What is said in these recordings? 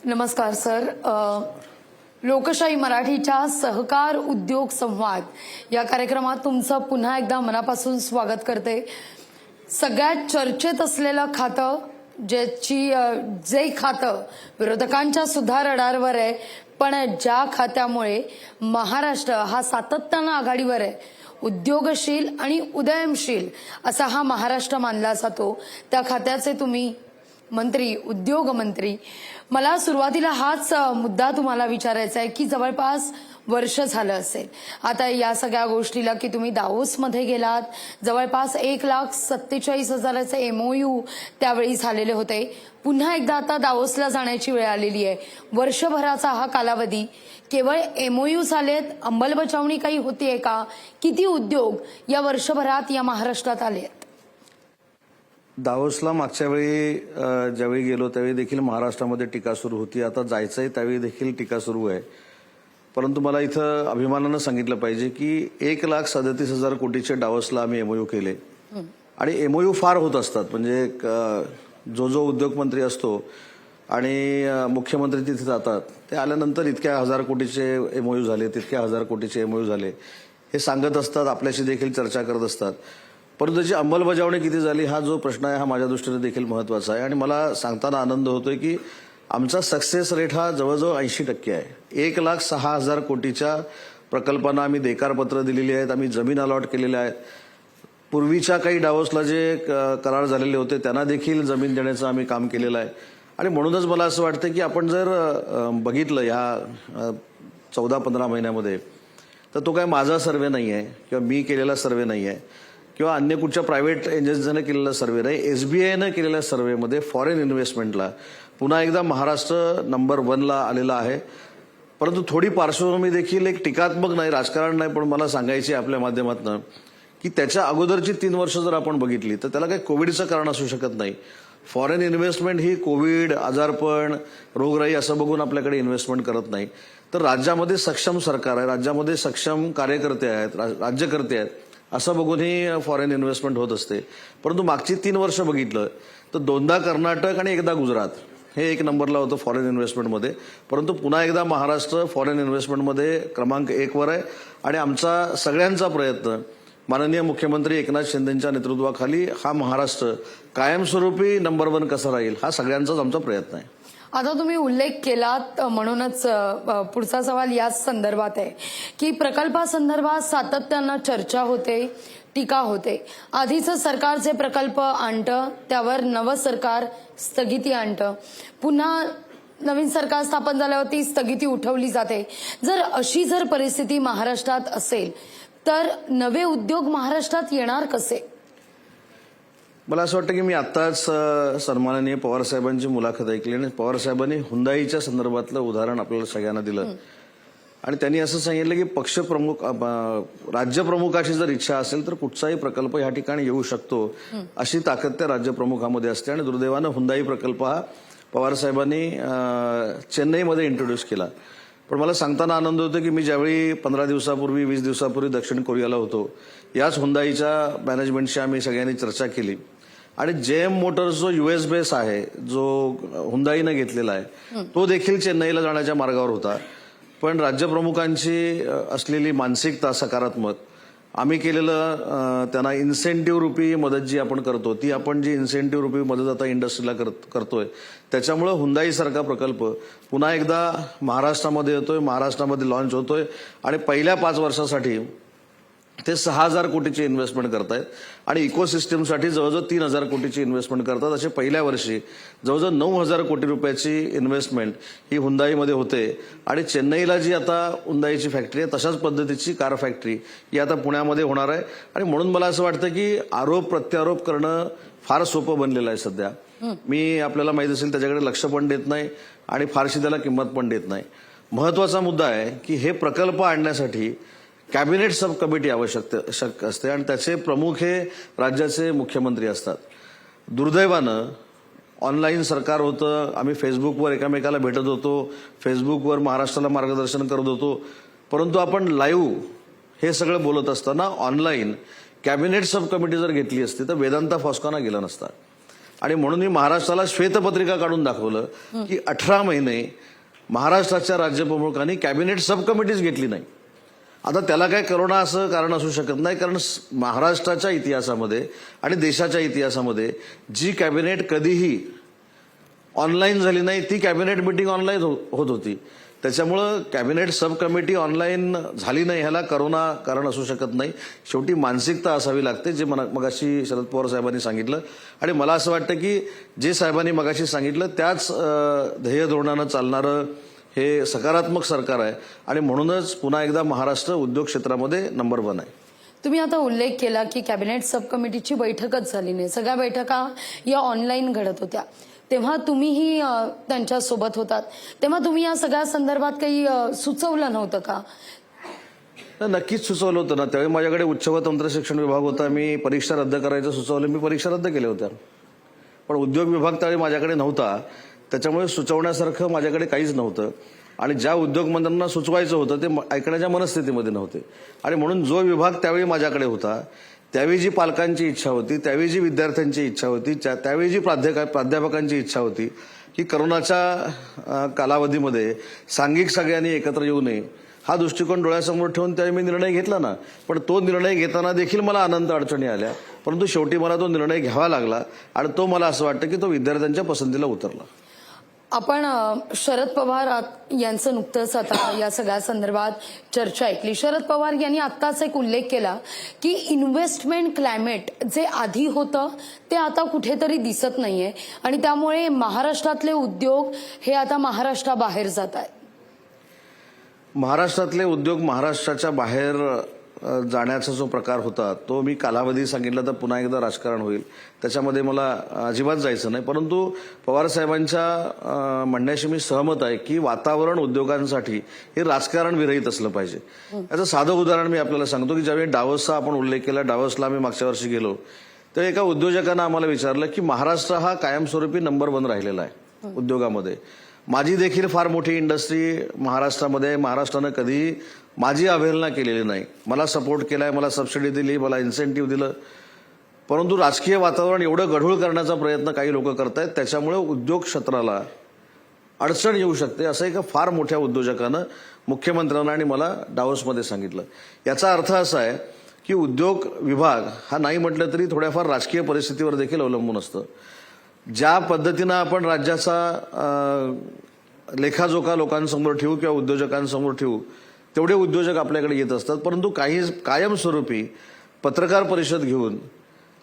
नमस्कार सर. लोकशाही मराठीच्या सहकार उद्योग संवाद या कार्यक्रमात तुमचं पुन्हा एकदा मनापासून स्वागत करते. सगळ्यात चर्चेत असलेलं खातं जे खातं विरोधकांच्या सुद्धा रडारवर आहे, पण ज्या खात्यामुळे महाराष्ट्र हा सातत्यानं आघाडीवर आहे, उद्योगशील आणि उदयनशील असा हा महाराष्ट्र मानला जातो, त्या खात्याचे तुम्ही मंत्री, उद्योग मंत्री. मला सुरुवातीला हाच मुद्दा तुम्हाला विचारायचा आहे की जवळपास वर्ष झालं असेल आता या सगळ्या गोष्टीला की तुम्ही दावोसमध्ये गेलात. जवळपास 1,47,000चे एमओयू त्यावेळी झालेले होते. पुन्हा एकदा आता दावोसला जाण्याची वेळ आलेली आहे. वर्षभराचा हा कालावधी केवळ एमओयू झालेत, अंमलबजावणी काही होतीये का? किती उद्योग या वर्षभरात या महाराष्ट्रात आलेत? दावोसला मागच्या वेळी ज्यावेळी गेलो त्यावेळी देखील महाराष्ट्रामध्ये टीका सुरू होती. आता जायचंय त्यावेळी देखील टीका सुरू आहे. परंतु मला इथं अभिमानानं सांगितलं पाहिजे की 1,37,000 कोटीचे दावोसला आम्ही एमओयू केले. आणि एमओयू फार होत असतात. म्हणजे जो उद्योगमंत्री असतो आणि मुख्यमंत्री तिथे जातात, ते आल्यानंतर इतक्या हजार कोटीचे एमओयू झाले, तितक्या हजार कोटीचे एमओयू झाले हे सांगत असतात, आपल्याशी देखील चर्चा करत असतात. परंतु त्याची अंमलबजावणी किती झाली हा जो प्रश्न आहे हा माझ्या दृष्टीने देखील महत्वाचा आहे. आणि मला सांगताना आनंद होतोय की आमचा सक्सेस रेट हा जवळजवळ 80% आहे. 1,06,000 कोटीच्या प्रकल्पांना आम्ही देकारपत्र दिलेली आहेत, आम्ही जमीन अलॉट केलेल्या आहेत. पूर्वीच्या काही दावोसला जे करार झालेले होते त्यांना देखील जमीन देण्याचं आम्ही काम केलेलं आहे. आणि म्हणूनच मला असं वाटतं की आपण जर बघितलं ह्या 14-15 महिन्यामध्ये, तर तो काय माझा सर्व्हे नाही आहे किंवा मी केलेला सर्व्हे नाही आहे किंवा अन्य कुठच्या प्रायव्हेट एजन्सीने केलेला सर्व्हे नाही. एसबीआयनं केलेल्या सर्व्हेमध्ये फॉरेन इन्व्हेस्टमेंटला पुन्हा एकदा महाराष्ट्र नंबर 1ला आलेला आहे. परंतु थोडी पार्श्वभूमी देखील एक टीकात्मक नाही, राजकारण नाही, पण मला सांगायची आपल्या माध्यमातून की त्याच्या अगोदरची 3 वर्ष जर आपण बघितली तर त्याला काही कोविडचं कारण असू शकत नाही. फॉरेन इन्व्हेस्टमेंट ही कोविड, आजारपण, रोगराई असं बघून आपल्याकडे इन्व्हेस्टमेंट करत नाही. तर राज्यामध्ये सक्षम सरकार आहे, राज्यामध्ये सक्षम कार्यकर्ते आहेत, राज्यकर्ते आहेत, असं बघूनही फॉरेन इन्व्हेस्टमेंट होत असते. परंतु मागची 3 वर्ष बघितलं तर 2दा कर्नाटक आणि 1दा गुजरात हे 1 नंबरला होतं फॉरेन इन्व्हेस्टमेंटमध्ये. परंतु पुन्हा एकदा महाराष्ट्र फॉरेन इन्व्हेस्टमेंटमध्ये क्रमांक 1वर आहे. आणि आमचा सगळ्यांचा प्रयत्न माननीय मुख्यमंत्री एकनाथ शिंदेंच्या नेतृत्वाखाली हा महाराष्ट्र कायमस्वरूपी नंबर 1 कसा राहील हा सगळ्यांचाच आमचा प्रयत्न आहे. आता तुम्ही उल्लेख केलात म्हणूनच पुढचा सवाल याच संदर्भात आहे की प्रकल्पासंदर्भात सातत्यानं चर्चा होते, टीका होते. आधीचं सरकार जे प्रकल्प आणतं त्यावर नवं सरकार स्थगिती आणतं, पुन्हा नवीन सरकार स्थापन झाल्यावर ती स्थगिती उठवली जाते. अशी परिस्थिती महाराष्ट्रात असेल तर नवे उद्योग महाराष्ट्रात येणार कसे? मला असं वाटतं की मी आत्ताच सन्माननीय पवार साहेबांची मुलाखत ऐकली आणि पवार साहेबांनी हुंदाईच्या संदर्भातलं उदाहरण आपल्याला सगळ्यांना दिलं. आणि त्यांनी असं सांगितलं की पक्षप्रमुख, राज्यप्रमुखाची जर इच्छा असेल तर कुठचाही प्रकल्प या ठिकाणी येऊ शकतो, अशी ताकद त्या राज्यप्रमुखामध्ये असते. आणि दुर्दैवानं हुंदाई प्रकल्प हा पवार साहेबांनी चेन्नईमध्ये इंट्रोड्यूस केला. पण मला सांगताना आनंद होतो की मी ज्यावेळी 15 दिवसापूर्वी 20 दिवसापूर्वी दक्षिण कोरियाला होतो, याच हुंदाईच्या मॅनेजमेंटशी आम्ही सगळ्यांनी चर्चा केली. आणि जेएम मोटर्स जो यूएस बेस आहे, जो हुंदाईनं घेतलेला आहे, तो देखील चेन्नईला जाण्याच्या मार्गावर होता. पण राज्यप्रमुखांची असलेली मानसिकता सकारात्मक, आम्ही केलेलं त्यांना इन्सेंटिव्ह रुपी मदत जी आपण करतो, ती आपण जी इन्सेंटिव्ह रुपी मदत आता इंडस्ट्रीला करतोय, त्याच्यामुळे हुंदाईसारखा प्रकल्प पुन्हा एकदा महाराष्ट्रामध्ये येतोय, महाराष्ट्रामध्ये लॉन्च होतोय. आणि पहिल्या 5 वर्षासाठी ते 6,000 कोटीची इन्व्हेस्टमेंट करतायत आणि इकोसिस्टमसाठी जवळजवळ 3,000 कोटीची इन्व्हेस्टमेंट करतात. असे पहिल्या वर्षी जवळजवळ 9,000 कोटी रुपयाची इन्व्हेस्टमेंट ही हुंदाईमध्ये होते. आणि चेन्नईला जी आता हुंदाईची फॅक्टरी आहे तशाच पद्धतीची कार फॅक्टरी ही आता पुण्यामध्ये होणार आहे. आणि म्हणून मला असं वाटतं की आरोप प्रत्यारोप करणं फार सोपं बनलेलं आहे सध्या. मी आपल्याला माहित असेल त्याच्याकडे लक्ष पण देत नाही आणि फारशी त्याला किंमत पण देत नाही. महत्वाचा मुद्दा आहे की हे प्रकल्प आणण्यासाठी कॅबिनेट सब कमिटी आवश्यक असते आणि त्याचे प्रमुख हे राज्याचे मुख्यमंत्री असतात. दुर्दैवानं ऑनलाईन सरकार होतं, आम्ही फेसबुकवर एकमेकाला भेटत होतो, फेसबुकवर महाराष्ट्राला मार्गदर्शन करत होतो. परंतु आपण लाईव्ह हे सगळं बोलत असताना ऑनलाईन कॅबिनेट सब कमिटी जर घेतली असती तर वेदांता फॉस्काना गेला नसता. आणि म्हणून मी महाराष्ट्राला श्वेतपत्रिका काढून दाखवलं की 18 महिने महाराष्ट्राच्या राज्यप्रमुखांनी कॅबिनेट सब कमिटीज घेतली नाही. आता त्याला काय करोना असं कारण असू शकत नाही, कारण महाराष्ट्राच्या इतिहासामध्ये आणि देशाच्या इतिहासामध्ये जी कॅबिनेट कधीही ऑनलाईन झाली नाही ती कॅबिनेट मिटिंग ऑनलाईन होत होती. त्याच्यामुळं कॅबिनेट सब कमिटी ऑनलाईन झाली नाही ह्याला करोना कारण असू शकत नाही. शेवटी मानसिकता असावी लागते, जे मगाशी शरद पवार साहेबांनी सांगितलं. आणि मला असं वाटतं की जे साहेबांनी मगाशी सांगितलं त्याच ध्येय धोरणानं चालणारं हे सकारात्मक सरकार आहे आणि म्हणूनच पुन्हा एकदा महाराष्ट्र उद्योग क्षेत्रामध्ये नंबर 1 आहे. तुम्ही आता उल्लेख केला की कॅबिनेट सब कमिटीची बैठकच झाली नाही, सगळ्या बैठका या ऑनलाईन घडत होत्या. तेव्हा तुम्हीही त्यांच्यासोबत होतात, तेव्हा तुम्ही या सगळ्या संदर्भात काही सुचवलं नव्हतं का? नक्कीच सुचवलं होतं ना. त्यावेळी माझ्याकडे उच्च व तंत्र शिक्षण विभाग होता. मी परीक्षा रद्द करायचं सुचवलं, मी परीक्षा रद्द केल्या होत्या. पण उद्योग विभाग त्यावेळी माझ्याकडे नव्हता, त्याच्यामुळे सुचवण्यासारखं माझ्याकडे काहीच नव्हतं. आणि ज्या उद्योगमंत्र्यांना सुचवायचं होतं ते ऐकण्याच्या मनस्थितीमध्ये नव्हते. आणि म्हणून जो विभाग त्यावेळी माझ्याकडे होता, त्यावेळी जी पालकांची इच्छा होती, त्यावेळी जी विद्यार्थ्यांची इच्छा होती, त्यावेळी जी प्राध्यापकांची इच्छा होती की करोनाच्या कालावधीमध्ये सांघिक सगळ्यांनी एकत्र येऊ नये हा दृष्टिकोन डोळ्यासमोर ठेवून त्यावेळी मी निर्णय घेतला ना. पण तो निर्णय घेताना देखील मला अनंत अडचणी आल्या, परंतु शेवटी मला तो निर्णय घ्यावा लागला आणि तो मला असं वाटतं की तो विद्यार्थ्यांच्या पसंतीला उतरला. आपण शरद पवार यांचं नुकतंच आता या सगळ्या संदर्भात चर्चा ऐकली. शरद पवार यांनी आत्ताच एक उल्लेख केला की इन्व्हेस्टमेंट क्लायमेट जे आधी होतं ते आता कुठेतरी दिसत नाहीये आणि त्यामुळे महाराष्ट्रातले उद्योग हे आता महाराष्ट्राबाहेर जात आहेत. महाराष्ट्रातले उद्योग महाराष्ट्राच्या बाहेर जाण्याचा जो प्रकार होता तो मी कालावधी सांगितला तर पुन्हा एकदा राजकारण होईल, त्याच्यामध्ये मला अजिबात जायचं नाही. परंतु पवार साहेबांच्या म्हणण्याशी मी सहमत आहे की वातावरण उद्योगांसाठी हे राजकारण विरहित असलं पाहिजे. याचं साधं उदाहरण मी आपल्याला सांगतो की ज्यावेळी डावसचा आपण उल्लेख केला, डावसला आम्ही मागच्या वर्षी गेलो तर एका उद्योजकानं आम्हाला विचारलं की महाराष्ट्र हा कायमस्वरूपी नंबर 1 राहिलेला आहे उद्योगामध्ये. माझी देखील फार मोठी इंडस्ट्री महाराष्ट्रामध्ये, महाराष्ट्रानं कधीही माझी अवहेलना केलेली नाही. मला सपोर्ट केलाय, मला सबसिडी दिली, मला इन्सेंटिव्ह दिलं. परंतु राजकीय वातावरण एवढं गढूळ करण्याचा प्रयत्न काही लोक करतायत, त्याच्यामुळे उद्योग क्षेत्राला अडचण येऊ शकते असं एका फार मोठ्या उद्योजकानं मुख्यमंत्र्यांना आणि मला डावोसमध्ये सांगितलं. याचा अर्थ असा आहे की उद्योग विभाग हा नाही म्हटलं तरी थोड्याफार राजकीय परिस्थितीवर देखील अवलंबून असतं. ज्या पद्धतीनं आपण राज्याचा लेखाजोखा लोकांसमोर ठेवू किंवा उद्योजकांसमोर ठेवू तेवढे उद्योजक आपल्याकडे येत असतात. परंतु काही कायमस्वरूपी पत्रकार परिषद घेऊन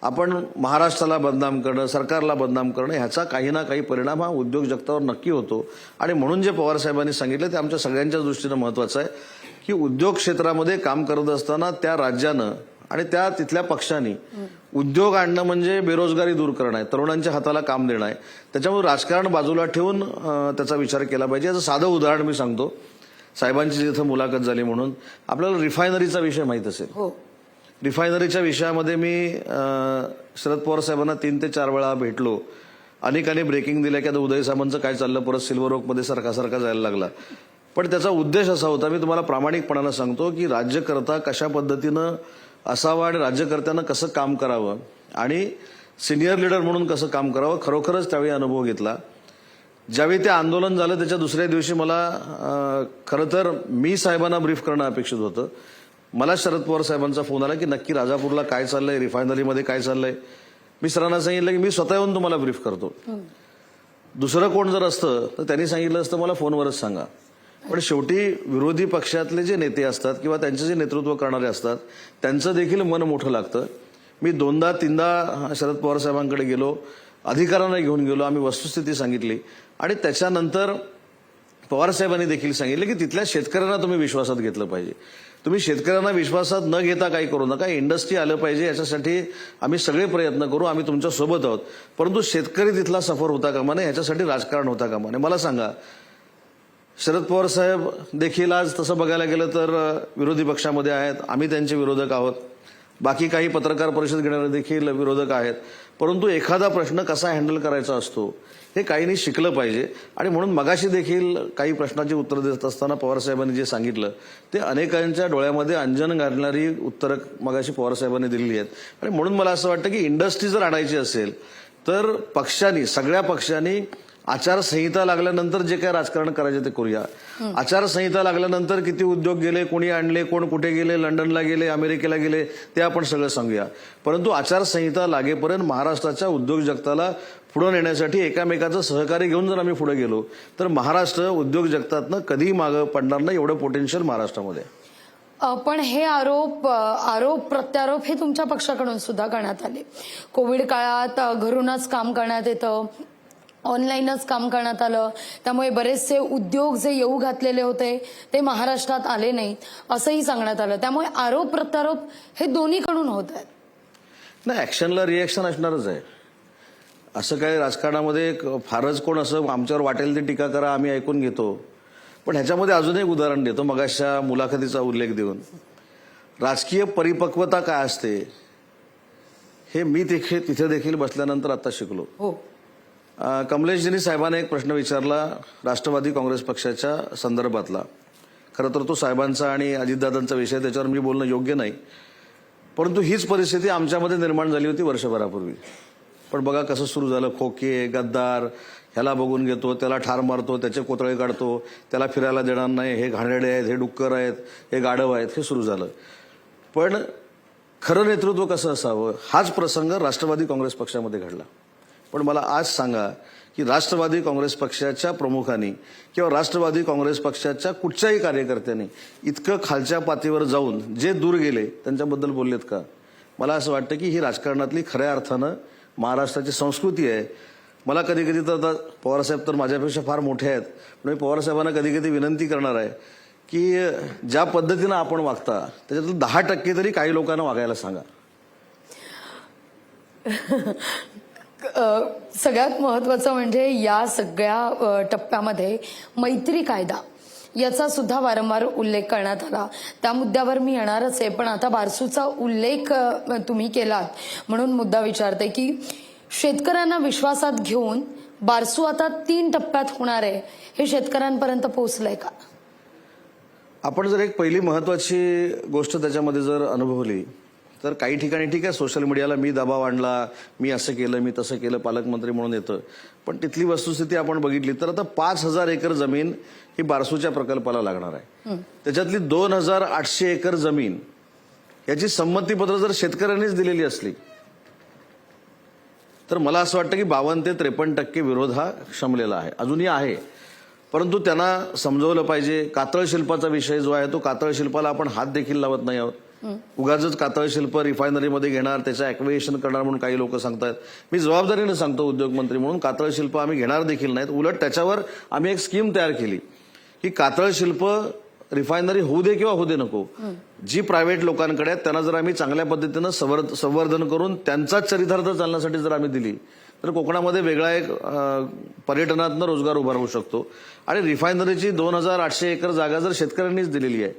आपण महाराष्ट्राला बदनाम करणं, सरकारला बदनाम करणं ह्याचा काही ना काही परिणाम हा उद्योग जगतावर नक्की होतो. आणि म्हणून जे पवार साहेबांनी सांगितलं ते आमच्या सगळ्यांच्याच दृष्टीनं महत्वाचं आहे की उद्योग क्षेत्रामध्ये काम करत असताना त्या राज्यानं आणि त्या तिथल्या पक्षांनी उद्योग आणणं म्हणजे बेरोजगारी दूर करणं आहे, तरुणांच्या हाताला काम देणं आहे. त्याच्यामुळे राजकारण बाजूला ठेवून त्याचा विचार केला पाहिजे. याचं साधं उदाहरण मी सांगतो. साहेबांची जिथं मुलाखत झाली म्हणून आपल्याला रिफायनरीचा विषय माहीत असेल. रिफायनरीच्या विषयामध्ये मी शरद पवार साहेबांना 3 ते 4 वेळा भेटलो. अनेकांनी ब्रेकिंग दिल्या की आता उदय सामंतचं काय चाललं, परत सिल्वर ओकमध्ये सारखा जायला लागला. पण त्याचा उद्देश असा होता, मी तुम्हाला प्रामाणिकपणानं सांगतो की राज्यकर्ता कशा पद्धतीनं असावा आणि राज्यकर्त्यानं कसं काम करावं आणि सिनियर लीडर म्हणून कसं काम करावं, खरोखरच त्यावेळी अनुभव घेतला. ज्यावेळी ते आंदोलन झालं त्याच्या दुसऱ्या दिवशी मला खरं तर मी साहेबांना ब्रीफ करणं अपेक्षित होतं. मला शरद पवार साहेबांचा फोन आला की नक्की राजापूरला काय चाललंय, रिफायनरीमध्ये काय चाललंय. मी सरांना सांगितलं की मी स्वतः येऊन तुम्हाला ब्रीफ करतो. दुसरं कोण जर असतं तर त्यांनी सांगितलं असतं मला फोनवरच सांगा. पण शेवटी विरोधी पक्षातले जे नेते असतात किंवा त्यांचे जे नेतृत्व करणारे असतात त्यांचं देखील मन मोठं लागतं. मी 2दा-3दा शरद पवार साहेबांकडे गेलो, अधिकाऱ्यांना घेऊन गेलो, आम्ही वस्तुस्थिती सांगितली आणि त्याच्यानंतर पवार साहेबांनी देखील सांगितलं की तिथल्या शेतकऱ्यांना तुम्ही विश्वासात घेतलं पाहिजे. तुम्ही शेतकऱ्यांना विश्वासात न घेता काही करू नका, इंडस्ट्री आलं पाहिजे याच्यासाठी आम्ही सगळे प्रयत्न करू, आम्ही तुमच्या सोबत आहोत. परंतु शेतकरी तिथला सफर होता कामा नये, ह्याच्यासाठी राजकारण होता कामा नये. मला सांगा, शरद पवार साहेब देखील आज तसं बघायला गेलं तर विरोधी पक्षामध्ये आहेत, आम्ही त्यांचे विरोधक आहोत, बाकी काही पत्रकार परिषद घेणारे देखील विरोधक आहेत. परंतु एखादा प्रश्न कसा हँडल करायचा असतो हे काहींनी शिकलं पाहिजे. आणि म्हणून मगाशी देखील काही प्रश्नाची उत्तर देत असताना पवार साहेबांनी जे सांगितलं ते अनेकांच्या डोळ्यामध्ये अंजन घालणारी उत्तरं मगाशी पवार साहेबांनी दिलेली आहेत. आणि म्हणून मला असं वाटतं की इंडस्ट्री जर आणायची असेल तर पक्षांनी, सगळ्या पक्षांनी आचारसंहिता लागल्यानंतर जे काय राजकारण करायचे ते करूया. आचारसंहिता लागल्यानंतर किती उद्योग गेले, कोणी आणले, कोण कुठे गेले, लंडनला गेले, अमेरिकेला गेले, ते आपण सगळं सांगूया. परंतु आचारसंहिता लागेपर्यंत महाराष्ट्राच्या उद्योग जगताला पुढे नेण्यासाठी एकामेकाचं सहकार्य घेऊन जर आम्ही पुढे गेलो तर महाराष्ट्र उद्योग जगतातनं कधीही मागं पडणार नाही, एवढं पोटेन्शियल महाराष्ट्रामध्ये आहे. पण हे आरोप प्रत्यारोप हे तुमच्या पक्षाकडून सुद्धा करण्यात आले. कोविड काळात घरूनच काम करण्यात येतं, ऑनलाईनच काम करण्यात आलं, त्यामुळे बरेचसे उद्योग जे येऊ घातलेले होते ते महाराष्ट्रात आले नाहीत असंही सांगण्यात आलं. त्यामुळे आरोप प्रत्यारोप हे दोन्हीकडून होत आहेत. नाही, ऍक्शनला रिएक्शन असणारच आहे. असं काय राजकारणामध्ये फारच कोण असं आमच्यावर वाटेल ती टीका करा आम्ही ऐकून घेतो. पण ह्याच्यामध्ये अजून एक उदाहरण देतो मगाशच्या मुलाखतीचा उल्लेख देऊन. राजकीय परिपक्वता काय असते हे मी तिथे देखील बसल्यानंतर आता शिकलो. हो, कमलेशजींनी साहेबांना एक प्रश्न विचारला राष्ट्रवादी काँग्रेस पक्षाच्या संदर्भातला. खरं तर तो साहेबांचा आणि अजितदादांचा विषय, त्याच्यावर मी बोलणं योग्य नाही. परंतु हीच परिस्थिती आमच्यामध्ये निर्माण झाली होती वर्षभरापूर्वी. पण बघा कसं सुरू झालं. खोके, गद्दार, ह्याला बघून घेतो, त्याला ठार मारतो, त्याचे कोतळे काढतो, त्याला फिरायला देणार नाही, हे घाणेरडे आहेत, हे डुक्कर आहेत, हे गाढव आहेत, हे सुरू झालं. पण खरं नेतृत्व कसं असावं हाच प्रसंग राष्ट्रवादी काँग्रेस पक्षामध्ये घडला. पण मला आज सांगा की राष्ट्रवादी काँग्रेस पक्षाच्या प्रमुखांनी किंवा राष्ट्रवादी काँग्रेस पक्षाच्या कुठच्याही कार्यकर्त्यांनी इतकं खालच्या पातळीवर जाऊन जे दूर गेले त्यांच्याबद्दल बोललेत का? मला असं वाटतं की ही राजकारणातली खऱ्या अर्थानं महाराष्ट्राची संस्कृती आहे. मला कधी कधी तर पवारसाहेब तर माझ्यापेक्षा फार मोठे आहेत, पण मी पवारसाहेबांना कधी कधी विनंती करणार आहे की ज्या पद्धतीनं आपण वागता त्याच्यातलं 10% तरी काही लोकांना वागायला सांगा. सगळ्यात महत्वाचं म्हणजे या सगळ्या टप्प्यामध्ये मैत्री कायदा याचा सुद्धा वारंवार उल्लेख करण्यात आला. त्या मुद्द्यावर मी येणारच आहे, पण आता बारसूचा उल्लेख तुम्ही केलात म्हणून मुद्दा विचारते की शेतकऱ्यांना विश्वासात घेऊन बारसू आता 3 टप्प्यात होणार आहे, हे शेतकऱ्यांपर्यंत पोहोचलंय का? आपण जर एक पहिली महत्वाची गोष्ट त्याच्यामध्ये जर अनुभवली तर काही ठिकाणी ठीक आहे, सोशल मीडियाला मी दबाव आणला, मी असं केलं, मी तसं केलं, पालकमंत्री म्हणून येतं. पण तिथली वस्तुस्थिती आपण बघितली तर आता 5,000 एकर जमीन ही बारसूच्या प्रकल्पाला लागणार आहे. त्याच्यातली 2,800 एकर जमीन याची संमतीपत्र जर शेतकऱ्यांनीच दिलेली असली तर मला असं वाटतं की 52 ते 53% विरोध हा शमलेला आहे, अजूनही आहे. परंतु त्यांना समजवलं पाहिजे. कातळ शिल्पाचा विषय जो आहे तो कातळ शिल्पाला आपण हात देखील लावत नाही आहोत. उगाच कातळ शिल्प रिफायनरीमध्ये घेणार, त्याचं ॲक्विएशन करणार म्हणून काही लोक सांगतात. मी जबाबदारीने सांगतो उद्योगमंत्री म्हणून कातळ शिल्प आम्ही घेणार देखील नाहीत. उलट त्याच्यावर आम्ही एक स्कीम तयार केली की कातळ शिल्प रिफायनरी होऊ दे किंवा होऊ दे नको, जी प्रायव्हेट लोकांकडे आहेत त्यांना जर आम्ही चांगल्या पद्धतीनं संवर्धन करून त्यांचाच चरितार्थ चालण्यासाठी जर आम्ही दिली तर कोकणामध्ये वेगळा एक पर्यटनातनं रोजगार उभा राहू शकतो. आणि रिफायनरीची 2,800 एकर जागा जर शेतकऱ्यांनीच दिलेली आहे,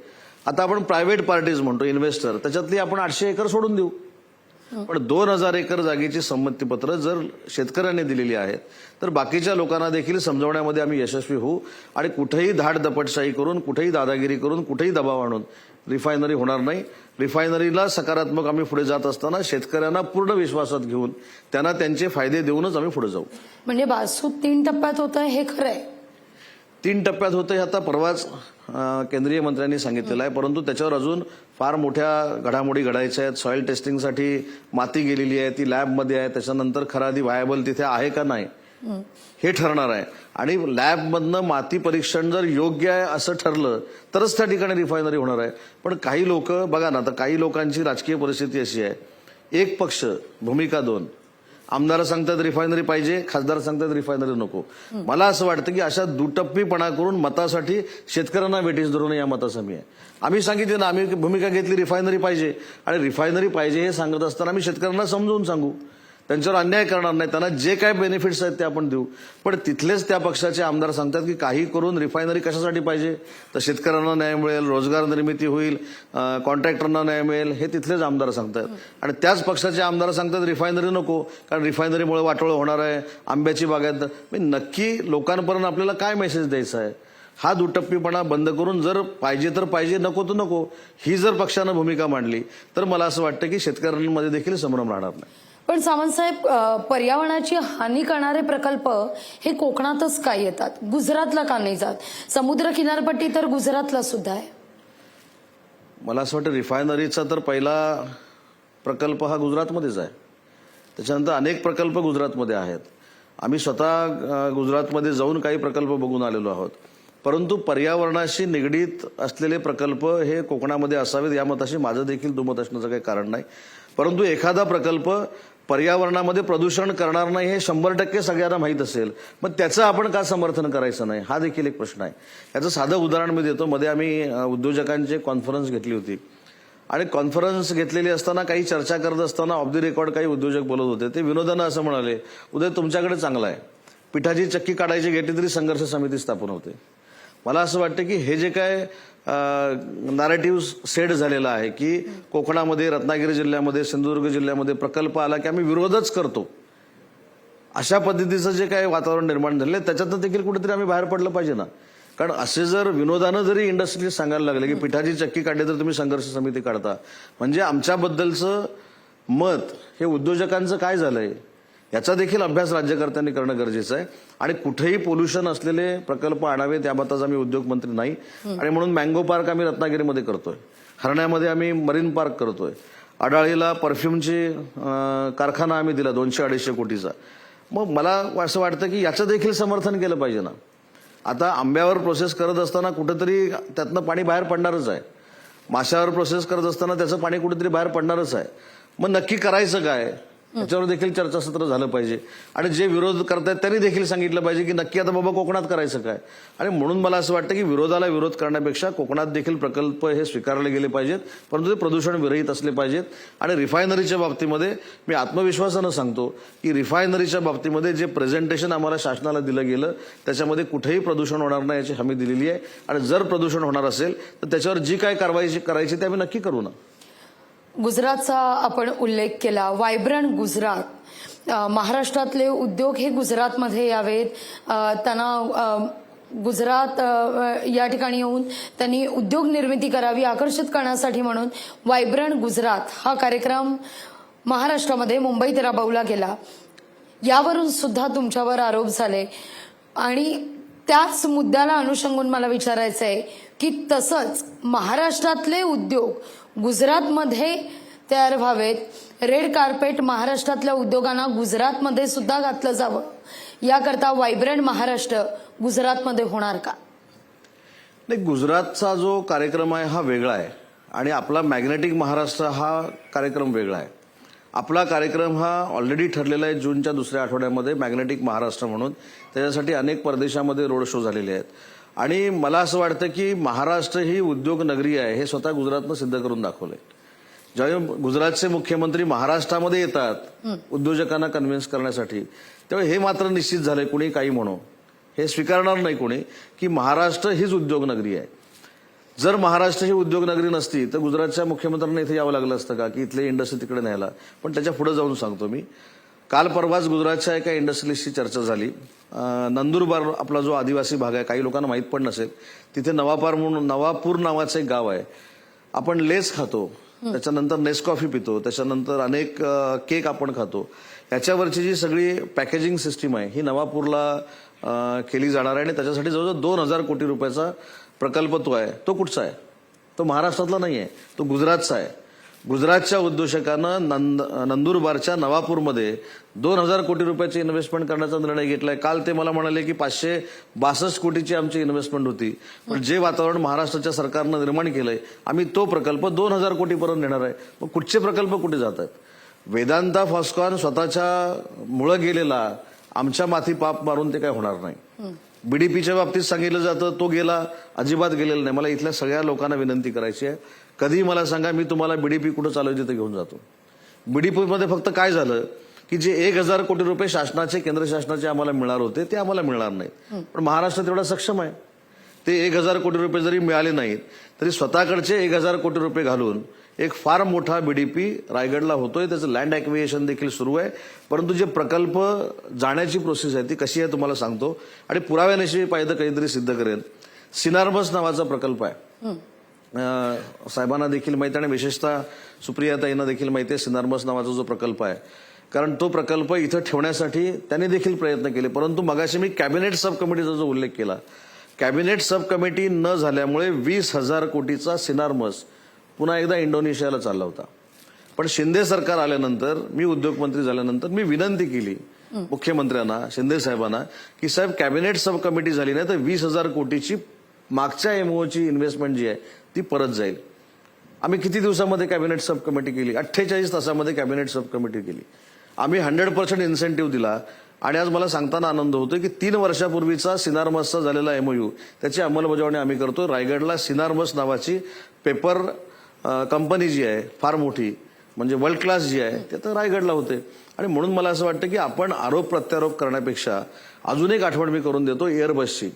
आता आपण प्रायव्हेट पार्टीज म्हणतो, इन्व्हेस्टर, त्याच्यातली आपण 800 एकर सोडून देऊ. पण 2,000 एकर जागेची संमतीपत्र जर शेतकऱ्यांनी दिलेली आहेत तर बाकीच्या लोकांना देखील समजवण्यामध्ये आम्ही यशस्वी होऊ. आणि कुठेही धाडदपटशाही करून, कुठेही दादागिरी करून, कुठेही दबाव आणून रिफायनरी होणार नाही. रिफायनरीला सकारात्मक आम्ही पुढे जात असताना शेतकऱ्यांना पूर्ण विश्वासात घेऊन त्यांना त्यांचे फायदे देऊनच आम्ही पुढे जाऊ. म्हणजे बारसू 3 टप्प्यात होत आहे हे खरं आहे? 3 टप्प्यात होतं हे आता परवाच केंद्रीय मंत्र्यांनी सांगितलेलं आहे. परंतु त्याच्यावर अजून फार मोठ्या घडामोडी घडायच्या आहेत. सॉइल टेस्टिंगसाठी माती गेलेली आहे, ती लॅबमध्ये आहे. त्याच्यानंतर खरादी व्हायबल तिथे आहे का नाही हे ठरणार आहे. आणि लॅबमधनं माती परीक्षण जर योग्य आहे असं ठरलं तरच त्या ठिकाणी रिफायनरी होणार आहे. पण काही लोक बघा ना, तर काही लोकांची राजकीय परिस्थिती अशी आहे, एक पक्ष भूमिका 2, आमदार सांगतात रिफायनरी पाहिजे, खासदार सांगतात रिफायनरी नको. मला असं वाटतं की अशा दुटप्पीपणा करून मतासाठी शेतकऱ्यांना वेठीस धरून या मताचा मी आहे. आम्ही सांगितले ना, आम्ही भूमिका घेतली रिफायनरी पाहिजे, आणि रिफायनरी पाहिजे हे सांगत असताना आम्ही शेतकऱ्यांना समजून सांगू, त्यांच्यावर अन्याय करणार नाही, त्यांना जे काय बेनिफिट्स आहेत ते आपण देऊ. पण तिथलेच त्या पक्षाचे आमदार सांगतात की काही करून रिफायनरी कशासाठी पाहिजे, तर शेतकऱ्यांना न्याय मिळेल, रोजगार निर्मिती होईल, कॉन्ट्रॅक्टरना न्याय मिळेल, हे तिथलेच आमदार सांगतात. आणि त्याच पक्षाचे आमदार सांगतात रिफायनरी नको, कारण रिफायनरीमुळे वाटोळं होणार आहे, आंब्याची बागायत. नक्की लोकांपर्यंत आपल्याला काय मेसेज द्यायचा आहे? हा दुटप्पीपणा बंद करून जर पाहिजे तर पाहिजे, नको तर नको, ही जर पक्षानं भूमिका मांडली तर मला असं वाटतं की शेतकऱ्यांमध्ये देखील संभ्रम राहणार नाही. पण सावंतसाहेब, पर्यावरणाची हानी करणारे प्रकल्प हे कोकणातच का येतात, गुजरातला का नाही जात? समुद्र किनारपट्टी तर गुजरातला सुद्धा आहे. मला असं वाटतं रिफायनरीचा तर पहिला प्रकल्प हा गुजरातमध्येच आहे. त्याच्यानंतर अनेक प्रकल्प गुजरातमध्ये आहेत. आम्ही स्वतः गुजरातमध्ये जाऊन काही प्रकल्प बघून आलेलो आहोत. परंतु पर्यावरणाशी निगडीत असलेले प्रकल्प हे कोकणामध्ये असावेत या मताशी माझं देखील दुमत असण्याचं काही कारण नाही. परंतु एखादा प्रकल्प पर्यावरणामध्ये प्रदूषण करणार नाही हे 100% सगळ्यांना माहीत असेल, मग त्याचं आपण का समर्थन करायचं नाही हा देखील एक प्रश्न आहे. याचं साधं उदाहरण मी देतो. मध्ये आम्ही उद्योजकांची कॉन्फरन्स घेतली होती आणि कॉन्फरन्स घेतलेली असताना काही चर्चा करत असताना ऑफ द रेकॉर्ड काही उद्योजक बोलत होते. ते विनोदानं असं म्हणाले, उदय तुमच्याकडे चांगला आहे, पिठाची चक्की काढायची घेतली तरी संघर्ष समिती स्थापन होते. मला असं वाटतं की हे जे काय नॅरेटिव्ह सेट झालेला आहे की कोकणामध्ये, रत्नागिरी जिल्ह्यामध्ये, सिंधुदुर्ग जिल्ह्यामध्ये प्रकल्प आला की आम्ही विरोधच करतो, अशा पद्धतीचं जे काय वातावरण निर्माण झालं त्याच्यातनं देखील कुठेतरी आम्ही बाहेर पडलं पाहिजे ना. कारण असे जर विनोदानं जरी इंडस्ट्रीज सांगायला लागले की पिठाची चक्की काढली तर तुम्ही संघर्ष समिती काढता, म्हणजे आमच्याबद्दलचं मत हे उद्योजकांचं काय झालंय याचा देखील अभ्यास राज्यकर्त्यांनी करणं गरजेचं आहे. आणि कुठेही पोल्युशन असलेले प्रकल्प आणावे त्या मताचा आम्ही उद्योगमंत्री नाही. आणि म्हणून मँगो पार्क आम्ही रत्नागिरीमध्ये करतोय, हरण्यामध्ये आम्ही मरीन पार्क करतोय, अडाळीला परफ्यूमची कारखाना आम्ही दिला 200-250 कोटीचा. मग मला असं वाटतं की याचं देखील समर्थन केलं पाहिजे ना. आता आंब्यावर प्रोसेस करत असताना कुठेतरी त्यातनं पाणी बाहेर पडणारच आहे, माशावर प्रोसेस करत असताना त्याचं पाणी कुठेतरी बाहेर पडणारच आहे. मग नक्की करायचं काय याच्यावर देखील चर्चासत्र झालं पाहिजे. आणि जे विरोध करतायत त्यांनी देखील सांगितलं पाहिजे की नक्की आता बाबा कोकणात करायचं काय. आणि म्हणून मला असं वाटतं की विरोधाला विरोध करण्यापेक्षा कोकणात देखील प्रकल्प हे स्वीकारले गेले पाहिजेत, परंतु ते प्रदूषण विरहित असले पाहिजेत. आणि रिफायनरीच्या बाबतीमध्ये मी आत्मविश्वासानं सांगतो की रिफायनरीच्या बाबतीमध्ये जे प्रेझेंटेशन आम्हाला शासनाला दिलं गेलं त्याच्यामध्ये कुठेही प्रदूषण होणार नाही याची हमी दिलेली आहे. आणि जर प्रदूषण होणार असेल तर त्याच्यावर जी काय कारवाई करायची ते आम्ही नक्की करू ना. गुजरातचा आपण उल्लेख केला, व्हायब्रंट गुजरात. महाराष्ट्रातले उद्योग हे गुजरातमध्ये यावेत, त्यांना गुजरात या ठिकाणी येऊन त्यांनी उद्योग निर्मिती करावी आकर्षित करण्यासाठी म्हणून व्हायब्रंट गुजरात हा कार्यक्रम महाराष्ट्रामध्ये मुंबईत राबवला गेला. यावरून सुद्धा तुमच्यावर आरोप झाले आणि त्याच मुद्द्याला अनुषंगून मला विचारायचं आहे की तसंच महाराष्ट्रातले उद्योग गुजरातमध्ये तयार व्हावेत, रेड कार्पेट महाराष्ट्रातल्या उद्योगांना गुजरातमध्ये सुद्धा घातलं जावं, याकरता व्हायब्रंट महाराष्ट्र गुजरातमध्ये होणार का? नाही, गुजरातचा जो कार्यक्रम आहे हा वेगळा आहे आणि आपला मॅग्नेटिक महाराष्ट्र हा कार्यक्रम वेगळा आहे. आपला कार्यक्रम हा ऑलरेडी ठरलेला आहे जूनच्या दुसऱ्या आठवड्यामध्ये मॅग्नेटिक महाराष्ट्र म्हणून. त्याच्यासाठी अनेक परदेशामध्ये रोड शो झालेले आहेत. आणि मला असं वाटतं की महाराष्ट्र ही उद्योग नगरी आहे हे स्वतः गुजरातनं सिद्ध करून दाखवलंय. ज्यावेळी गुजरातचे मुख्यमंत्री महाराष्ट्रामध्ये येतात उद्योजकांना कन्व्हिन्स करण्यासाठी, त्यावेळी हे मात्र निश्चित झालंय, कुणी काही म्हणो हे स्वीकारणार नाही कोणी, की महाराष्ट्र हीच उद्योग नगरी आहे. जर महाराष्ट्र ही उद्योग नगरी नसती तर गुजरातच्या मुख्यमंत्र्यांना इथे यावं लागलं असतं का की इथले इंडस्ट्री तिकडे न्यायला. पण त्याच्या पुढे जाऊन सांगतो मी, काल परवाच गुजरातच्या एका इंडस्ट्रीजची चर्चा झाली. नंदुरबार आपला जो आदिवासी भाग आहे, काही लोकांना माहीत पण नसेल, तिथे नवापूर नावाचं एक गाव आहे. आपण लेस खातो, त्याच्यानंतर नेसकॉफी पितो, त्याच्यानंतर अनेक केक आपण खातो. याच्यावरची जी सगळी पॅकेजिंग सिस्टीम आहे ही नवापूरला केली जाणार आहे. आणि त्याच्यासाठी जवळजवळ 2000 कोटी रुपयाचा प्रकल्प तो आहे. तो कुठचा आहे? तो महाराष्ट्रातला नाही आहे, तो गुजरातचा आहे. गुजरातच्या उद्योजकांना नंदुरबारच्या नवापूरमध्ये 2000 कोटी रुपयाची इन्व्हेस्टमेंट करण्याचा निर्णय घेतलाय. काल ते मला म्हणाले की 562 कोटीची आमची इन्व्हेस्टमेंट होती, पण जे वातावरण महाराष्ट्राच्या सरकारनं निर्माण केलंय आम्ही तो प्रकल्प 2000 कोटीपर्यंत नेणार आहे. मग कुठचे प्रकल्प कुठे जात आहेत? वेदांता फॉस्कॉन स्वतःच्या मुळं गेलेला, आमच्या माथी पाप मारून ते काय होणार नाही. बीडीपीच्या बाबतीत सांगितलं जातं तो गेला, अजिबात गेलेला नाही. मला इथल्या सगळ्या लोकांना विनंती करायची आहे, कधी मला सांगा, मी तुम्हाला बीडीपी कुठं चालवायची ते घेऊन जातो. बीडीपीमध्ये फक्त काय झालं की जे 1000 कोटी रुपये शासनाचे, केंद्र शासनाचे आम्हाला मिळणार होते ते आम्हाला मिळणार नाहीत. पण महाराष्ट्र तेवढा सक्षम आहे. ते 1000 कोटी रुपये जरी मिळाले नाहीत तरी स्वतःकडचे 1000 कोटी रुपये घालून एक फार मोठा बीडीपी रायगडला होतोय. त्याचं लँड ॲक्विजिशन देखील सुरू आहे. परंतु जे प्रकल्प जाण्याची प्रोसेस आहे ती कशी आहे तुम्हाला सांगतो आणि पुराव्यानिशी पाहिजे काहीतरी सिद्ध करेन. सिनार्मस नावाचा प्रकल्प आहे, साहेबांना देखील माहिती आणि विशेषतः सुप्रियाताईंना देखील माहिती आहे. सिनार्मस नावाचा जो प्रकल्प आहे कारण तो प्रकल्प इथं ठेवण्यासाठी त्यांनी देखील प्रयत्न केले. परंतु मगाशी मी कॅबिनेट सब कमिटीचा जो उल्लेख केला, कॅबिनेट सब कमिटी न झाल्यामुळे 20,000 कोटीचा सिनार्मस पुन्हा एकदा इंडोनेशियाला चालला होता. पण शिंदे सरकार आल्यानंतर, मी उद्योगमंत्री झाल्यानंतर मी विनंती केली मुख्यमंत्र्यांना, शिंदे साहेबांना, की साहेब कॅबिनेट सब कमिटी झाली नाही तर 20,000 कोटीची मागच्या एमओची इन्व्हेस्टमेंट जी आहे ती परत जाईल. आम्ही किती दिवसामध्ये कॅबिनेट सब कमिटी केली? 48 तासामध्ये कॅबिनेट सब कमिटी केली. आम्ही 100% इन्सेंटिव्ह दिला. आणि आज मला सांगताना आनंद होतोय की 3 वर्षापूर्वीचा सिनार्मसचा झालेला एमओयू त्याची अंमलबजावणी आम्ही करतो. रायगडला सिनार्मस नावाची पेपर कंपनी जी आहे फार मोठी, म्हणजे वर्ल्ड क्लास जी आहे, ते तर रायगडला होते. आणि म्हणून मला असं वाटतं की आपण आरोप प्रत्यारोप करण्यापेक्षा अजून एक आठवण मी करून देतो एअरबसची.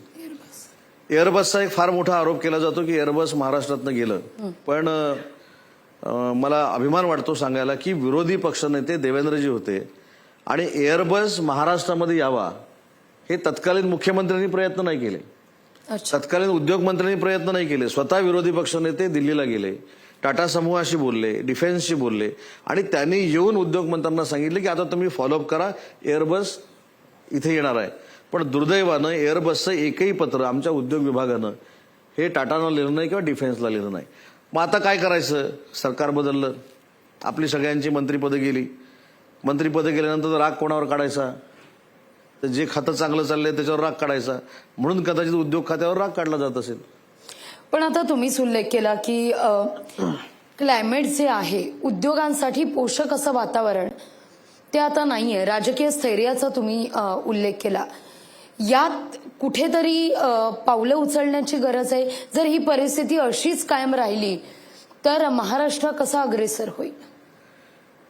एअरबसचा एक फार मोठा आरोप केला जातो की एअरबस महाराष्ट्रातनं गेलं. पण मला अभिमान वाटतो सांगायला की विरोधी पक्षनेते देवेंद्रजी होते आणि एअरबस महाराष्ट्रामध्ये यावा हे तत्कालीन मुख्यमंत्र्यांनी प्रयत्न नाही केले, तत्कालीन उद्योगमंत्र्यांनी प्रयत्न नाही केले. स्वतः विरोधी पक्षनेते दिल्लीला गेले, टाटा समूहाशी बोलले, डिफेन्सशी बोलले आणि त्यांनी येऊन उद्योगमंत्र्यांना सांगितले की आता तुम्ही फॉलोअप करा, एअरबस इथे येणार आहे. पण दुर्दैवानं एअरबसचं एकही पत्र आमच्या उद्योग विभागानं हे टाटानं लिहिलं नाही किंवा डिफेन्सला लिहिलं नाही. मग आता काय करायचं? सरकार बदललं, आपली सगळ्यांची मंत्रिपदं गेली. मंत्रिपदं गेल्यानंतर राग कोणावर काढायचा? तर जे खातं चांगलं चाललंय त्याच्यावर राग काढायचा. म्हणून कदाचित उद्योग खात्यावर राग काढला जात असेल. पण आता तुम्हीच उल्लेख केला की क्लायमेट जे आहे, उद्योगांसाठी पोषक असं वातावरण ते आता नाहीये. राजकीय स्थैर्याचा तुम्ही उल्लेख केला. यात कुठेतरी पावलं उचलण्याची गरज आहे. जर ही परिस्थिती अशीच कायम राहिली तर महाराष्ट्र कसा अग्रेसर होईल?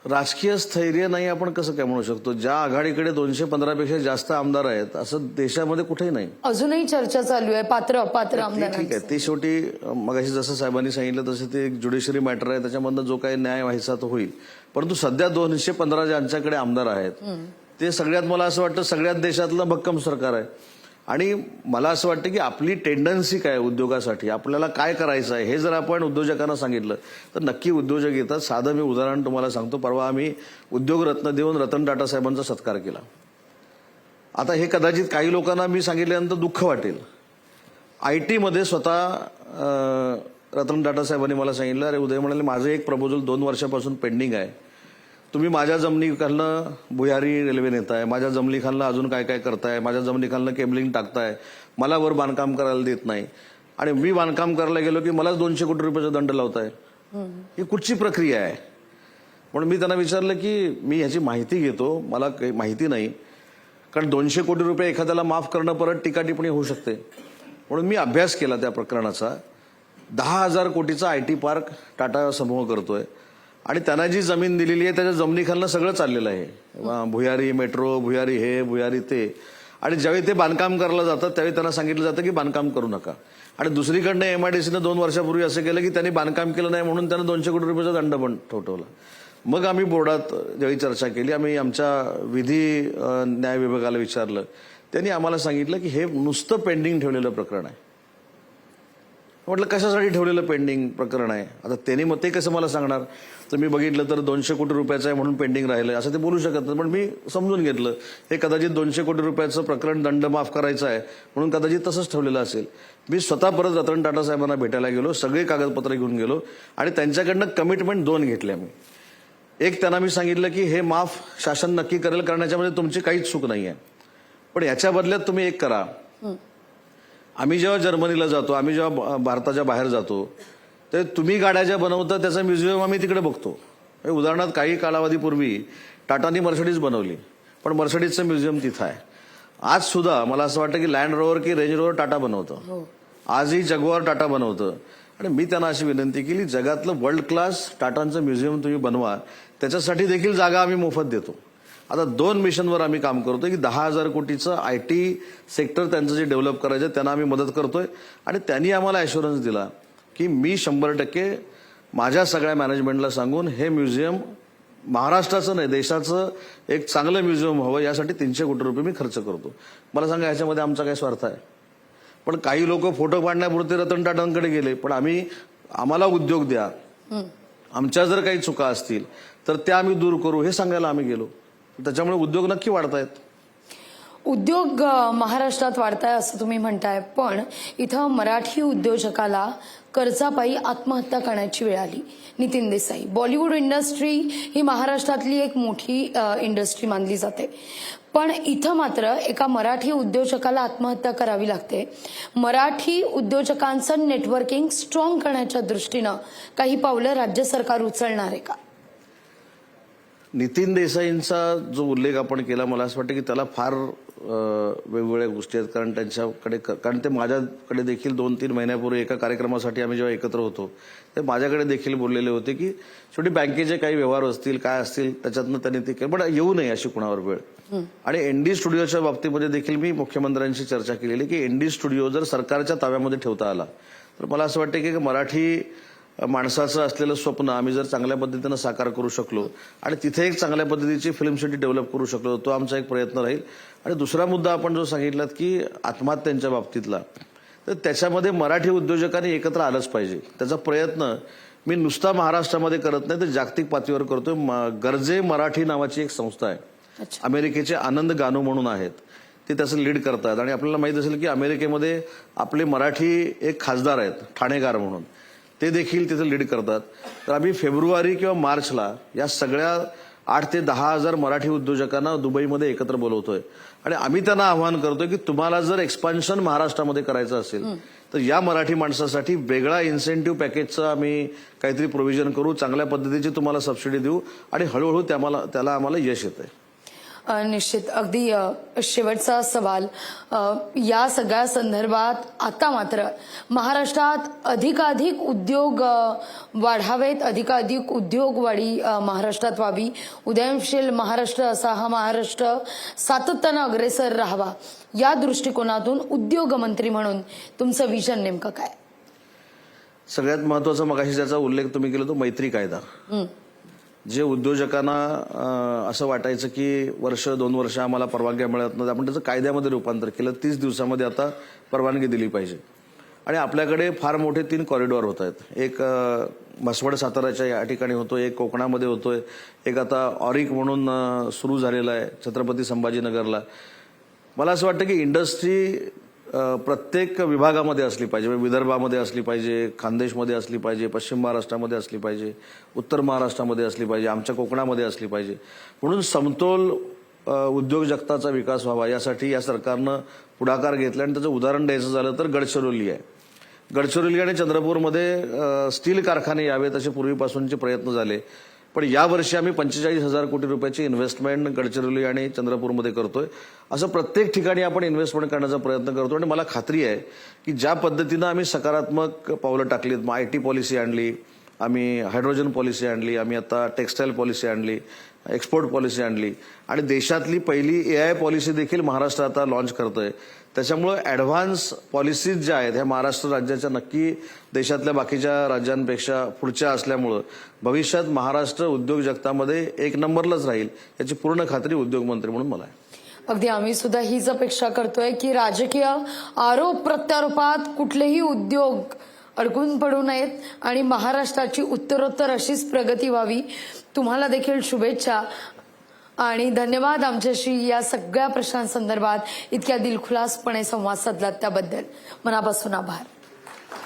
राजकीय स्थैर्य नाही आपण कसं काय म्हणू शकतो? ज्या आघाडीकडे 215 पेक्षा जास्त आमदार आहेत असं देशामध्ये कुठेही नाही. अजूनही चर्चा चालू आहे पात्र अपात्र आमदार. ठीक आहे, ते शेवटी मगाशी जसं साहेबांनी सांगितलं तसं ते एक ज्युडिशरी मॅटर आहे, त्याच्यामधनं जो काही न्याय व्हायचा तो होईल. परंतु सध्या 215 ज्यांच्याकडे आमदार आहेत ते सगळ्यात, मला असं वाटतं सगळ्यात देशातलं भक्कम सरकार आहे. आणि मला असं वाटतं की आपली टेंडन्सी काय उद्योगासाठी, आपल्याला काय करायचं आहे हे जर आपण उद्योजकांना सांगितलं तर नक्की उद्योजक येतात. साधं मी उदाहरण तुम्हाला सांगतो. परवा आम्ही उद्योगरत्न देऊन रतन टाटा साहेबांचा सत्कार केला. आता हे कदाचित काही लोकांना मी सांगितल्यानंतर दुःख वाटेल. IT मध्ये स्वतः रतन टाटा साहेबांनी मला सांगितलं, अरे उदय म्हणाले माझं एक प्रपोजल 2 वर्षापासून पेंडिंग आहे, तुम्ही माझ्या जमिनीखालनं भुयारी रेल्वे नेताय, माझ्या जमिनीखालनं अजून काय काय करताय, माझ्या जमिनीखालनं केबलिंग टाकताय, मला वर बांधकाम करायला देत नाही आणि मी बांधकाम करायला गेलो की मलाच 200 कोटी रुपयाचा दंड लावताय. ही कुठची प्रक्रिया आहे? म्हणून मी त्यांना विचारलं की मी ह्याची माहिती घेतो, मला काही माहिती नाही, कारण 200 कोटी रुपये एखाद्याला माफ करणं परत टीका टिप्पणी होऊ शकते. म्हणून मी अभ्यास केला त्या प्रकरणाचा. 10,000 कोटीचा IT पार्क टाटा समूह करतोय आणि त्यांना जी जमीन दिलेली आहे त्याच्या जमिनीखालनं सगळं चाललेलं आहे, भुयारी मेट्रो, भुयारी हे, भुयारी ते. आणि ज्यावेळी ते बांधकाम करायला जातात त्यावेळी त्यांना सांगितलं जातं की बांधकाम करू नका. आणि दुसरीकडनं MIDCनं 2 वर्षापूर्वी असं केलं की त्यांनी बांधकाम केलं नाही म्हणून त्यांना 200 कोटी रुपयाचा दंड पण ठोठवला. मग आम्ही बोर्डात ज्यावेळी चर्चा केली, आम्ही आमच्या विधी न्याय विभागाला विचारलं, त्यांनी आम्हाला सांगितलं की हे नुसतं पेंडिंग ठेवलेलं प्रकरण आहे. म्हटलं कशासाठी ठेवलेलं पेंडिंग प्रकरण आहे? आता त्यांनी मग ते कसं मला सांगणार? तर मी बघितलं तर 200 कोटी रुपयाचं आहे म्हणून पेंडिंग राहिलं असं ते बोलू शकत नाही. पण मी समजून घेतलं हे कदाचित 200 कोटी रुपयाचं प्रकरण दंड माफ करायचं आहे म्हणून कदाचित तसंच ठेवलेलं असेल. मी स्वतः परत रतन टाटा साहेबांना भेटायला गेलो, सगळे कागदपत्र घेऊन गेलो आणि त्यांच्याकडनं कमिटमेंट 2 घेतल्या मी. एक, त्यांना मी सांगितलं की हे माफ शासन नक्की करेल, करण्याच्यामध्ये तुमची काहीच चूक नाही आहे, पण याच्या बदल्यात तुम्ही एक करा. आम्ही जेव्हा जर्मनीला जातो, आम्ही जेव्हा भारताच्या बाहेर जातो, तर तुम्ही गाड्या ज्या बनवता त्याचं म्युझियम आम्ही तिकडे बघतो. उदाहरणार्थ काही कालावधीपूर्वी टाटानी मर्सिडीज बनवली, पण मर्सिडीजचं म्युझियम तिथं आहे. आज सुद्धा मला असं वाटतं की लँड रोवर की रेंज रोवर टाटा बनवतं, आजही जगुआर टाटा बनवतं. आणि मी त्यांना अशी विनंती केली, जगातलं वर्ल्ड क्लास टाटांचं म्युझियम तुम्ही बनवा, त्याच्यासाठी देखील जागा आम्ही मोफत देतो. आता 2 मिशनवर आम्ही काम करतोय की 10,000 कोटीचं IT सेक्टर त्यांचं जे डेव्हलप करायचं त्यांना आम्ही मदत करतोय. आणि त्यांनी आम्हाला ॲश्युरन्स दिला की मी 100% माझ्या सगळ्या मॅनेजमेंटला सांगून हे म्युझियम महाराष्ट्राचं नाही देशाचं एक चांगलं म्युझियम हवं यासाठी 300 कोटी रुपये मी खर्च करतो. मला सांगा ह्याच्यामध्ये आमचा काय स्वार्थ आहे? पण काही लोक फोटो काढण्यापुरते रतन टाटांकडे गेले, पण आम्हाला उद्योग द्या, आमच्या जर काही चुका असतील तर त्या आम्ही दूर करू हे सांगायला आम्ही गेलो. त्याच्यामुळे उद्योग नक्की वाढतायत. उद्योग महाराष्ट्रात वाढताय असं तुम्ही म्हणताय, पण इथं मराठी उद्योजकाला कर्जापायी आत्महत्या करण्याची वेळ आली. नितीन देसाई, बॉलिवूड इंडस्ट्री ही महाराष्ट्रातली एक मोठी इंडस्ट्री मानली जाते, पण इथं मात्र एका मराठी उद्योजकाला आत्महत्या करावी लागते. मराठी उद्योजकांचं नेटवर्किंग स्ट्रॉंग करण्याच्या दृष्टीनं काही पावलं राज्य सरकार उचलणार आहे का? नितीन देसाईंचा जो उल्लेख आपण केला, मला असं वाटतं की त्याला फार वेगवेगळ्या गोष्टी आहेत. कारण ते माझ्याकडे देखील 2-3 महिन्यापूर्वी एका कार्यक्रमासाठी आम्ही जेव्हा एकत्र होतो, ते माझ्याकडे देखील बोललेले होते की शेवटी बँकेचे काही व्यवहार असतील, काय असतील, त्याच्यातनं त्यांनी ते केलं, पण येऊ नये अशी कुणावर वेळ. आणि एनडी स्टुडिओच्या बाबतीमध्ये देखील मी मुख्यमंत्र्यांशी चर्चा केलेली की एनडी स्टुडिओ जर सरकारच्या ताब्यामध्ये ठेवता आला तर मला असं वाटतं की मराठी माणसाचं असलेलं स्वप्न आम्ही जर चांगल्या पद्धतीनं साकार करू शकलो आणि तिथे एक चांगल्या पद्धतीची फिल्म सिटी डेव्हलप करू शकलो, तो आमचा एक प्रयत्न राहील. आणि दुसरा मुद्दा आपण जो सांगितलात की आत्महत्यांच्या बाबतीतला, तर त्याच्यामध्ये मराठी उद्योजकांनी एकत्र आलंच पाहिजे. त्याचा प्रयत्न मी नुसता महाराष्ट्रामध्ये करत नाही तर जागतिक पातळीवर करतोय. गरजे मराठी नावाची एक संस्था आहे, अमेरिकेचे आनंद गानू म्हणून आहेत, ते त्याचं लीड करतात. आणि आपल्याला माहित असेल की अमेरिकेमध्ये आपले मराठी एक खासदार आहेत ठाणेकर म्हणून, ते देखील तिथे लीड करतात. तर आम्ही फेब्रुवारी किंवा मार्चला या सगळ्या 8 ते 10 हजार मराठी उद्योजकांना दुबईमध्ये एकत्र बोलवतोय आणि आम्ही त्यांना आवाहन करतोय की तुम्हाला जर एक्सपान्शन महाराष्ट्रामध्ये करायचं असेल तर या मराठी माणसासाठी वेगळा इन्सेंटिव्ह पॅकेजचं आम्ही काहीतरी प्रोव्हिजन करू, चांगल्या पद्धतीची तुम्हाला सबसिडी देऊ आणि हळूहळू त्याला आम्हाला यश येतंय. निश्चित. अगदी शेवटचा सवाल, या सगळ्या संदर्भात आता मात्र महाराष्ट्रात अधिकाधिक उद्योग वाढावेत, अधिकाधिक उद्योगवाढी महाराष्ट्रात व्हावी, उदयनशील महाराष्ट्र असा हा महाराष्ट्र सातत्यानं अग्रेसर राहावा, या दृष्टिकोनातून उद्योगमंत्री म्हणून तुमचं विजन नेमकं काय? सगळ्यात महत्वाचा मगाशी ज्याचा उल्लेख तुम्ही केला तो मैत्री कायदा. जे उद्योजकांना असं वाटायचं की 1-2 वर्ष आम्हाला परवानग्या मिळत नाही, आपण त्याचं कायद्यामध्ये रूपांतर केलं. 30 दिवसामध्ये आता परवानगी दिली पाहिजे. आणि आपल्याकडे फार मोठे 3 कॉरिडॉर होत आहेत. एक म्हसवड साताराच्या या ठिकाणी होतोय, एक कोकणामध्ये होतोय, एक आता ऑरिक म्हणून सुरू झालेला आहे छत्रपती संभाजीनगरला. मला असं वाटतं की इंडस्ट्री प्रत्येक विभागामध्ये असली पाहिजे. विदर्भामध्ये असली पाहिजे, खानदेशमध्ये असली पाहिजे, पश्चिम महाराष्ट्रामध्ये असली पाहिजे, उत्तर महाराष्ट्रामध्ये असली पाहिजे, आमच्या कोकणामध्ये असली पाहिजे. म्हणून समतोल उद्योग जगताचा विकास व्हावा यासाठी या सरकारनं पुढाकार घेतला. आणि त्याचं उदाहरण द्यायचं झालं तर गडचिरोली आहे. गडचिरोली आणि चंद्रपूरमध्ये स्टील कारखाने यावेत असे पूर्वीपासूनचे प्रयत्न झाले, पण यावर्षी आम्ही 45,000 कोटी रुपयाची इन्व्हेस्टमेंट गडचिरोली आणि चंद्रपूरमध्ये करतोय. असं प्रत्येक ठिकाणी आपण इन्व्हेस्टमेंट करण्याचा प्रयत्न करतो. आणि मला खात्री आहे की ज्या पद्धतीनं आम्ही सकारात्मक पावलं टाकलीत, मग IT पॉलिसी आणली, आम्ही हायड्रोजन पॉलिसी आणली, आम्ही आता टेक्स्टाईल पॉलिसी आणली, एक्सपोर्ट पॉलिसी आणली आणि देशातली पहिली AI पॉलिसी देखील महाराष्ट्र आता लॉन्च करतोय. त्याच्यामुळे ॲडव्हान्स पॉलिसीज ज्या आहेत ह्या महाराष्ट्र राज्याच्या नक्की देशातल्या बाकीच्या राज्यांपेक्षा पुढच्या असल्यामुळं भविष्यात महाराष्ट्र उद्योग जगतामध्ये 1 नंबरलाच राहील याची पूर्ण खात्री उद्योगमंत्री म्हणून मला आहे. अगदी आम्ही सुद्धा हीच अपेक्षा करतोय की राजकीय आरोप प्रत्यारोपात कुठलेही उद्योग अडकून पडू नयेत आणि महाराष्ट्राची उत्तरोत्तर अशीच प्रगती व्हावी. तुम्हाला देखील शुभेच्छा आणि धन्यवाद आमच्याशी या सगळ्या प्रश्नांसंदर्भात इतक्या दिलखुलासपणे संवाद साधलात त्याबद्दल मनापासून आभार.